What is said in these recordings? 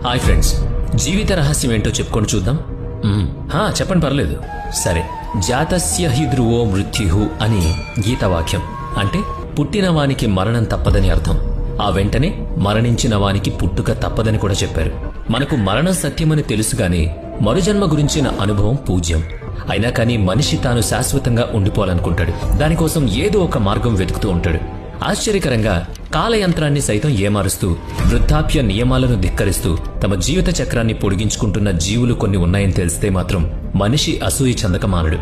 Hi friends, జీవిత రహస్యం ఏంటో చెప్పుకొని చూద్దాం. చెప్పండి, పర్లేదు. సరే, జాతస్య హి ధ్రువో మృత్యు అని గీతవాక్యం. అంటే పుట్టిన వానికి మరణం తప్పదని అర్థం. ఆ వెంటనే మరణించిన వానికి పుట్టుక తప్పదని కూడా చెప్పారు. మనకు మరణం సత్యమని తెలుసుగాని మరుజన్మ గురించిన అనుభవం పూజ్యం. అయినా కానీ మనిషి తాను శాశ్వతంగా ఉండిపోవాలనుకుంటాడు. దానికోసం ఏదో ఒక మార్గం వెతుకుతూ ఉంటాడు. ఆశ్చర్యకరంగా కాలయంత్రాన్ని సైతం ఏమారుస్తూ, వృద్ధాప్య నియమాలను ధిక్కరిస్తూ తమ జీవిత చక్రాన్ని పొడిగించుకుంటున్న జీవులు కొన్ని ఉన్నాయని తెలిస్తే మాత్రం మనిషి అసూయ చెందక మానడు.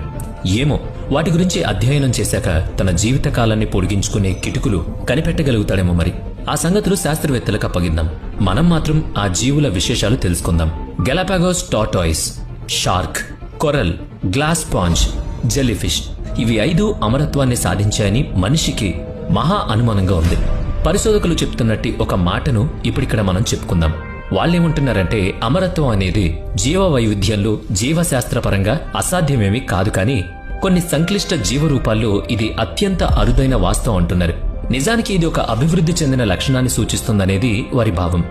ఏమో, వాటి గురించి అధ్యయనం చేశాక తన జీవిత కాలాన్ని పొడిగించుకునే కిటుకులు కనిపెట్టగలుగుతాడేమో. మరి ఆ సంగతులు శాస్త్రవేత్తలకు అప్పగిద్దాం. మనం మాత్రం ఆ జీవుల విశేషాలు తెలుసుకుందాం. Galapagos tortoise, shark, coral, glass sponge, jellyfish ఇవి 5 అమరత్వాన్ని సాధించాయని మనిషికి మహా అనుమానంగా ఉంది. పరిశోధకులు చెప్తున్నట్టు ఒక మాటను ఇప్పుడిక్కడ మనం చెప్పుకుందాం. వాళ్ళేమంటున్నారంటే, అమరత్వం అనేది జీవ వైవిధ్యంలో జీవశాస్త్రపరంగా అసాధ్యమేమీ కాదు, కానీ కొన్ని సంక్లిష్ట జీవరూపాల్లో ఇది అత్యంత అరుదైన వాస్తవం అంటున్నారు. నిజానికి ఇది ఒక అభివృద్ధి చెందిన లక్షణాన్ని సూచిస్తుందనేది వారి భావం.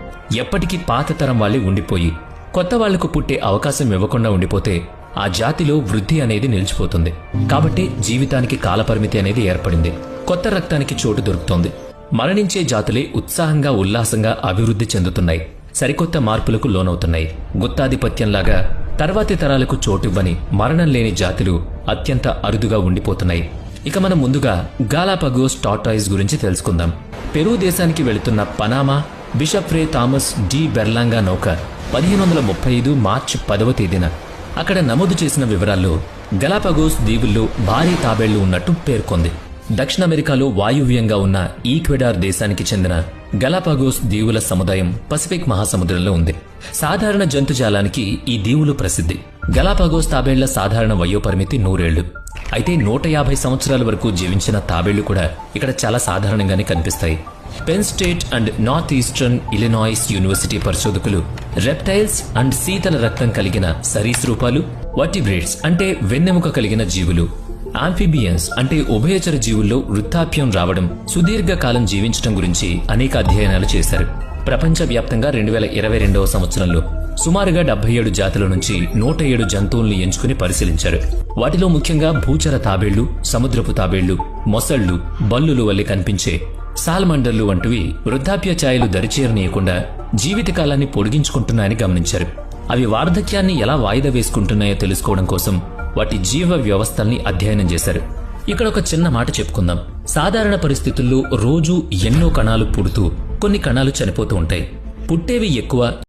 ఎప్పటికీ పాత తరం వాళ్ళే ఉండిపోయి కొత్త వాళ్లకు పుట్టే అవకాశం ఇవ్వకుండా ఉండిపోతే ఆ జాతిలో వృద్ధి అనేది నిలిచిపోతుంది. కాబట్టి జీవితానికి కాలపరిమితి అనేది ఏర్పడింది. కొత్త రక్తానికి చోటు దొరుకుతోంది. మరణించే జాతులే ఉత్సాహంగా ఉల్లాసంగా అభివృద్ధి చెందుతున్నాయి, సరికొత్త మార్పులకు లోనవుతున్నాయి. గుత్తాధిపత్యంలాగా తర్వాతి తరాలకు చోటివ్వని మరణం లేని జాతులు అత్యంత అరుదుగా ఉండిపోతున్నాయి. ఇక మనం ముందుగా గాలాపాగోస్ టార్టాయిస్ గురించి తెలుసుకుందాం. పెరూ దేశానికి వెళుతున్న పనామా బిషప్ రే థామస్ డి బెర్లాంగా నౌక 1535 మార్చి 10వ తేదీన అక్కడ నమోదు చేసిన వివరాల్లో గలాపాగోస్ దీవుల్లో భారీ తాబేళ్లు ఉన్నట్టు పేర్కొంది. దక్షిణ అమెరికాలో వాయువ్యంగా ఉన్న ఈక్వెడార్ దేశానికి చెందిన గలాపాగోస్ దీవుల సముదాయం పసిఫిక్ మహాసముద్రంలో ఉంది. సాధారణ జంతుజాలానికి ఈ దీవులు ప్రసిద్ధి. గలాపాగోస్ తాబేళ్ల సాధారణ వయోపరిమితి 100 ఏళ్లు. అయితే 150 సంవత్సరాల వరకు జీవించిన తాబేళ్లు కూడా ఇక్కడ చాలా సాధారణంగానే కనిపిస్తాయి. Pen state and north eastern Illinois university పరిశోధకులు రెప్టైల్స్ అండ్ శీతల రక్తం కలిగిన సరీసృపాలు, వర్టిబ్రేట్స్ అంటే వెన్నెముక కలిగిన జీవులు, ఆంఫిబియన్స్ అంటే ఉభయచర జీవుల్లో వృద్ధాప్యం రావడం, సుదీర్ఘకాలం జీవించడం గురించి అనేక అధ్యయనాలు చేశారు. ప్రపంచవ్యాప్తంగా 2022వ సంవత్సరంలో సుమారుగా 77 జాతుల నుంచి 107 జంతువుల్ని ఎంచుకుని పరిశీలించారు. వాటిలో ముఖ్యంగా భూచర తాబేళ్లు, సముద్రపు తాబేళ్లు, మొసళ్లు, బల్లులు వల్లే కనిపించే సాల్మండర్లు వంటివి వృద్ధాప్య ఛాయలు దరిచేరనీయకుండా జీవితకాలాన్ని పొడిగించుకుంటున్నాయని గమనించారు. అవి వార్ధక్యాన్ని ఎలా వాయిదా వేసుకుంటున్నాయో తెలుసుకోవడం కోసం వాటి జీవ వ్యవస్థల్ని అధ్యయనం చేశారు. ఇక్కడ ఒక చిన్న మాట చెప్పుకుందాం. సాధారణ పరిస్థితుల్లో రోజూ ఎన్నో కణాలు పుడుతూ కొన్ని కణాలు చనిపోతూ ఉంటాయి. పుట్టేవి ఎక్కువ,